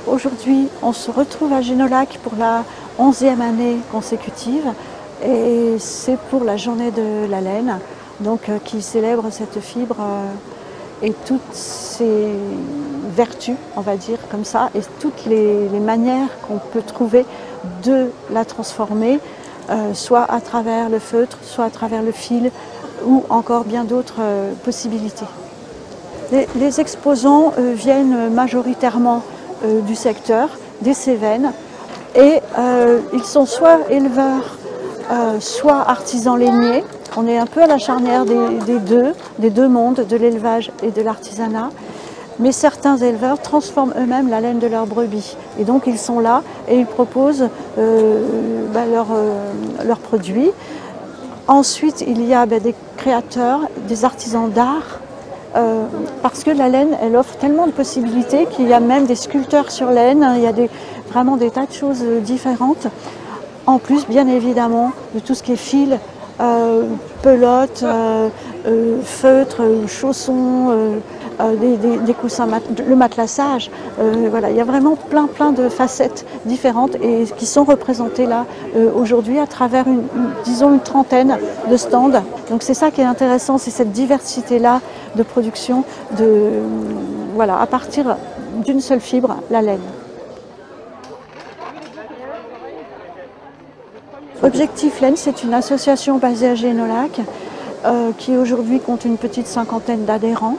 Aujourd'hui, on se retrouve à Genolac pour la 11e année consécutive et c'est pour la journée de la laine, donc qui célèbre cette fibre et toutes ses vertus, on va dire comme ça, et toutes les manières qu'on peut trouver de la transformer, soit à travers le feutre, soit à travers le fil, ou encore bien d'autres possibilités. Les exposants viennent majoritairement du secteur, des Cévennes, et ils sont soit éleveurs, soit artisans lainiers. On est un peu à la charnière des deux mondes, de l'élevage et de l'artisanat. Mais certains éleveurs transforment eux-mêmes la laine de leurs brebis. Et donc ils sont là et ils proposent leurs produits. Ensuite, il y a des créateurs, des artisans d'art, parce que la laine, elle offre tellement de possibilités qu'il y a même des sculpteurs sur laine, il y a vraiment des tas de choses différentes. En plus, bien évidemment, de tout ce qui est fil, pelote, feutre, chaussons, des coussins, le matelassage. Voilà, il y a vraiment plein de facettes différentes et qui sont représentées là aujourd'hui à travers disons une trentaine de stands. Donc c'est ça qui est intéressant, c'est cette diversité-là de production voilà, à partir d'une seule fibre, la laine. Objectif Laine, c'est une association basée à Genolac qui aujourd'hui compte une petite cinquantaine d'adhérents.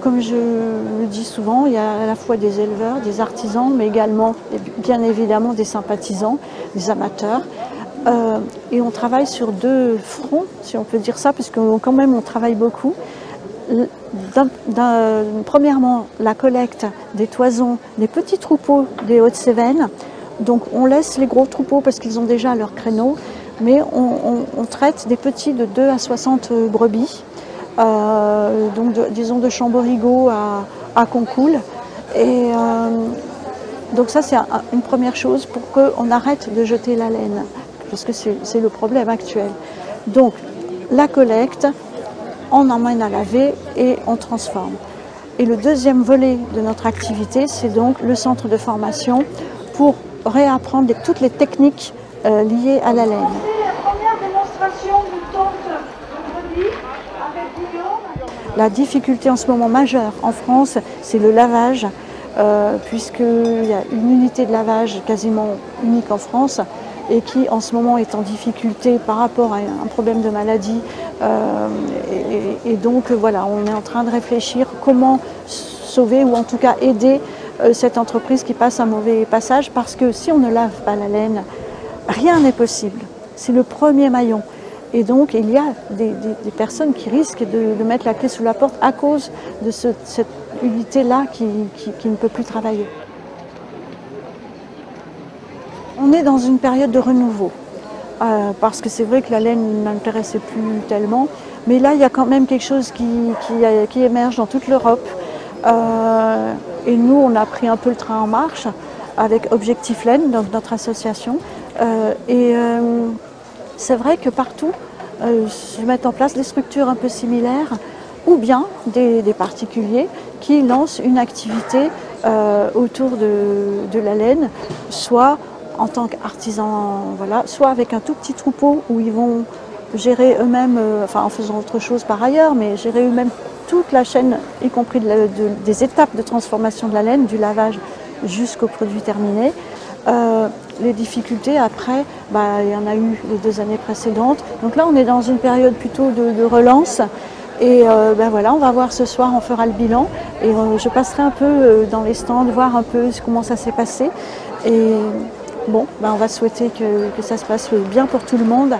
Comme je le dis souvent, il y a à la fois des éleveurs, des artisans, mais également, bien évidemment, des sympathisants, des amateurs. Et on travaille sur deux fronts, si on peut dire ça, puisque quand même on travaille beaucoup. Premièrement, la collecte des toisons des petits troupeaux des Hauts-de-Cévennes. Donc on laisse les gros troupeaux parce qu'ils ont déjà leur créneau, mais on traite des petits de 2 à 60 brebis, disons de Chamborigot à Concoul. Et donc ça c'est une première chose pour qu'on arrête de jeter la laine, parce que c'est le problème actuel. Donc la collecte, on emmène à laver et on transforme. Et le deuxième volet de notre activité, c'est donc le centre de formation pour réapprendre toutes les techniques liées à la laine. La première démonstration de tente de brebis avec Guillaume. La difficulté en ce moment majeure en France, c'est le lavage, puisqu'il y a une unité de lavage quasiment unique en France et qui en ce moment est en difficulté par rapport à un problème de maladie. Et donc voilà, on est en train de réfléchir comment sauver ou en tout cas aider cette entreprise qui passe un mauvais passage, parce que si on ne lave pas la laine, rien n'est possible. C'est le premier maillon. Et donc il y a des personnes qui risquent de mettre la clé sous la porte à cause de cette unité-là qui ne peut plus travailler. On est dans une période de renouveau, parce que c'est vrai que la laine n'intéressait plus tellement, mais là il y a quand même quelque chose qui émerge dans toute l'Europe. Et nous, on a pris un peu le train en marche avec Objectif Laine, donc notre association. C'est vrai que partout se mettent en place des structures un peu similaires, ou bien des particuliers qui lancent une activité autour de la laine, soit en tant qu'artisans, voilà, soit avec un tout petit troupeau où ils vont gérer eux-mêmes, enfin en faisant autre chose par ailleurs, mais gérer eux-mêmes toute la chaîne, y compris des étapes de transformation de la laine, du lavage jusqu'au produit terminé. Les difficultés après, il y en a eu les 2 années précédentes. Donc là, on est dans une période plutôt de relance. Et voilà, on va voir ce soir, on fera le bilan. Et je passerai un peu dans les stands, voir un peu comment ça s'est passé. Et bon, on va souhaiter que ça se passe bien pour tout le monde.